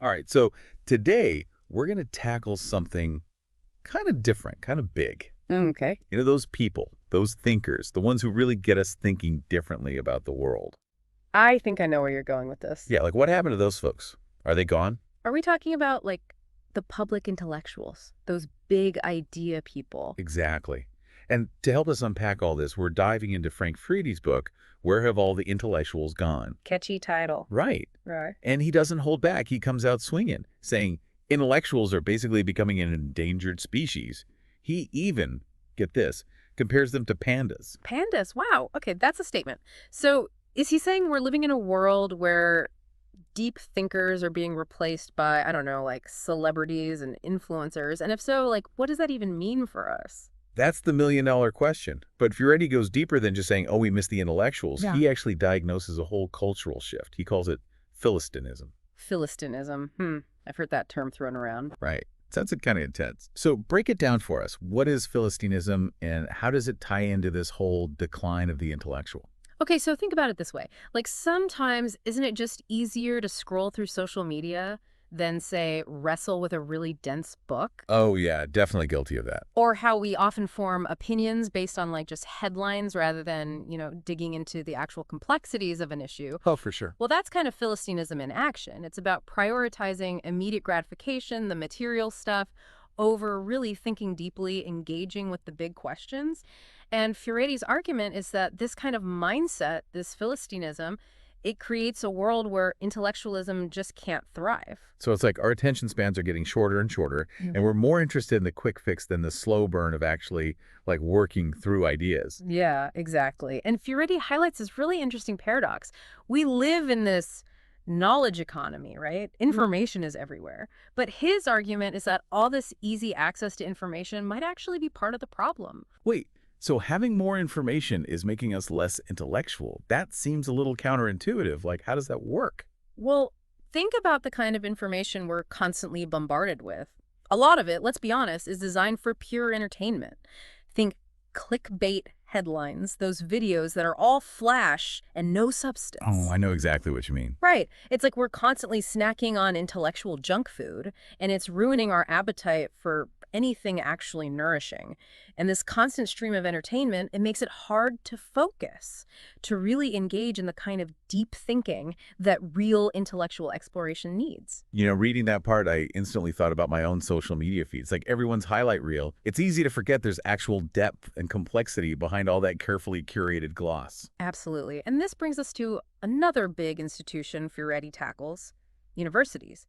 All right, so today we're going to tackle something kind of different, kind of big. Okay. You know, those people, those thinkers, the ones who really get us thinking differently about the world. I think I know where you're going with this. Yeah, like what happened to those folks? Are they gone? Are we talking about, like, the public intellectuals? Those big idea people? Exactly. And to help us unpack all this, we're diving into Frank Fredi's book, Where Have All the Intellectuals Gone? Catchy title. Right. Right. And he doesn't hold back. He comes out swinging, saying intellectuals are basically becoming an endangered species. He even, get this, compares them to pandas. Pandas. Wow. Okay, that's a statement. So is he saying we're living in a world where deep thinkers are being replaced by, I don't know, like celebrities and influencers? And if so, like, what does that even mean for us? That's the million-dollar question. But Furedi goes deeper than just saying, oh, we miss the intellectuals. Yeah. He actually diagnoses a whole cultural shift. He calls it Philistinism. Philistinism. I've heard that term thrown around. Right. Sounds kind of intense. So break it down for us. What is Philistinism and how does it tie into this whole decline of the intellectual? Okay, so think about it this way. Like sometimes, isn't it just easier to scroll through social media than, say, wrestle with a really dense book? Oh, yeah, definitely guilty of that. Or how we often form opinions based on like just headlines rather than, digging into the actual complexities of an issue. Oh, for sure. Well, that's kind of Philistinism in action. It's about prioritizing immediate gratification, the material stuff, over really thinking deeply, engaging with the big questions. And Furedi's argument is that this kind of mindset, this Philistinism, it creates a world where intellectualism just can't thrive. So it's like our attention spans are getting shorter and shorter, and we're more interested in the quick fix than the slow burn of actually like working through ideas. Yeah, exactly. And Furedi highlights this really interesting paradox. We live in this knowledge economy, right? Information is everywhere. But his argument is that all this easy access to information might actually be part of the problem. Wait, so having more information is making us less intellectual. That seems a little counterintuitive. Like, how does that work? Well, think about the kind of information we're constantly bombarded with. A lot of it, let's be honest, is designed for pure entertainment. Think clickbait headlines, those videos that are all flash and no Oh, substance. I know exactly what you mean. Right. It's like we're constantly snacking on intellectual junk food, and it's ruining our appetite for anything actually nourishing. And this constant stream of entertainment, it makes it hard to focus, to really engage in the kind of deep thinking that real intellectual exploration needs. You know, reading that part, I instantly thought about my own social media feeds, like everyone's highlight reel. It's easy to forget there's actual depth and complexity behind all that carefully curated gloss. Absolutely. And this brings us to another big institution Furedi tackles, universities.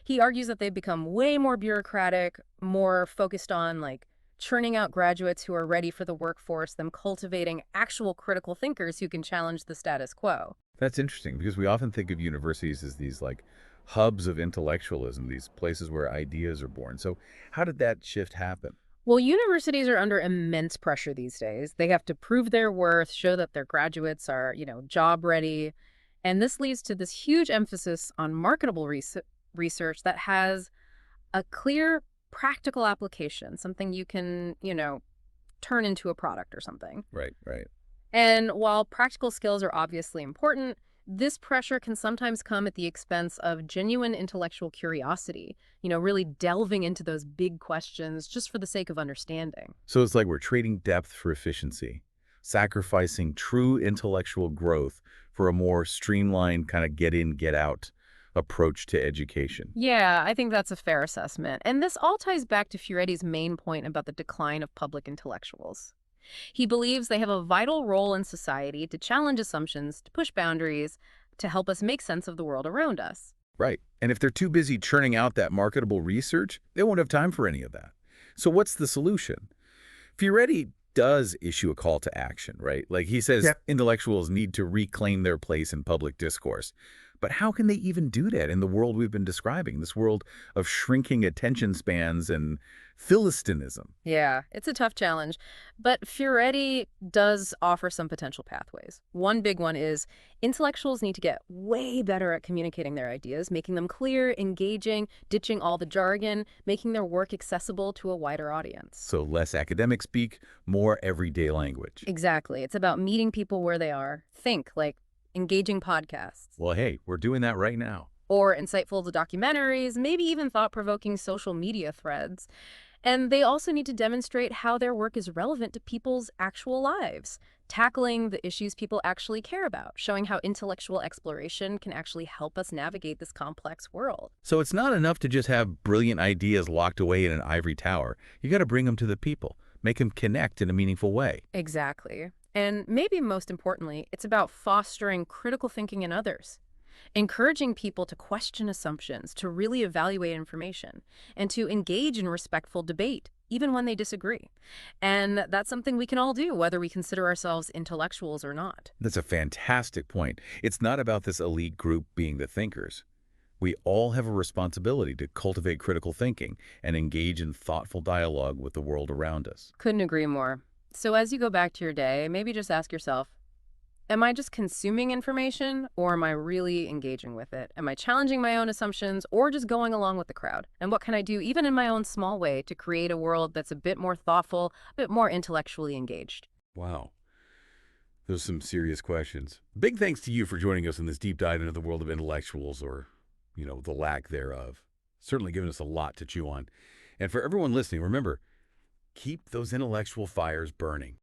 He argues that they've become way more bureaucratic, more focused on like churning out graduates who are ready for the workforce than cultivating actual critical thinkers who can challenge the status quo. That's interesting because we often think of universities as these like hubs of intellectualism, these places where ideas are born. So how did that shift happen? Well, universities are under immense pressure these days. They have to prove their worth, show that their graduates are, job ready. And this leads to this huge emphasis on marketable research that has a clear practical application, something you can, turn into a product or something. Right, right. And while practical skills are obviously important, this pressure can sometimes come at the expense of genuine intellectual curiosity, really delving into those big questions just for the sake of understanding. So it's like we're trading depth for efficiency, sacrificing true intellectual growth for a more streamlined kind of get in, get out approach to education. Yeah, I think that's a fair assessment. And this all ties back to Furedi's main point about the decline of public intellectuals. He believes they have a vital role in society to challenge assumptions, to push boundaries, to help us make sense of the world around us. Right. And if they're too busy churning out that marketable research, they won't have time for any of that. So what's the solution? Furedi does issue a call to action, right? Like he says intellectuals need to reclaim their place in public discourse. But how can they even do that in the world we've been describing, this world of shrinking attention spans and Philistinism? Yeah, it's a tough challenge. But Furedi does offer some potential pathways. One big one is intellectuals need to get way better at communicating their ideas, making them clear, engaging, ditching all the jargon, making their work accessible to a wider audience. So less academic speak, more everyday language. Exactly. It's about meeting people where they are. Think like engaging podcasts. Well, hey, we're doing that right now. or insightful documentaries, maybe even thought-provoking social media threads. And they also need to demonstrate how their work is relevant to people's actual lives, tackling the issues people actually care about, showing how intellectual exploration can actually help us navigate this complex world. So it's not enough to just have brilliant ideas locked away in an ivory tower. You got to bring them to the people, make them connect in a meaningful way. Exactly. And maybe most importantly, it's about fostering critical thinking in others, encouraging people to question assumptions, to really evaluate information, and to engage in respectful debate, even when they disagree. And that's something we can all do, whether we consider ourselves intellectuals or not. That's a fantastic point. It's not about this elite group being the thinkers. We all have a responsibility to cultivate critical thinking and engage in thoughtful dialogue with the world around us. Couldn't agree more. So as you go back to your day, maybe just ask yourself, am I just consuming information or am I really engaging with it? Am I challenging my own assumptions or just going along with the crowd? And what can I do, even in my own small way, to create a world that's a bit more thoughtful, a bit more intellectually engaged? Wow. Those are some serious questions. Big thanks to you for joining us in this deep dive into the world of intellectuals or, the lack thereof. Certainly giving us a lot to chew on. And for everyone listening, remember, keep those intellectual fires burning.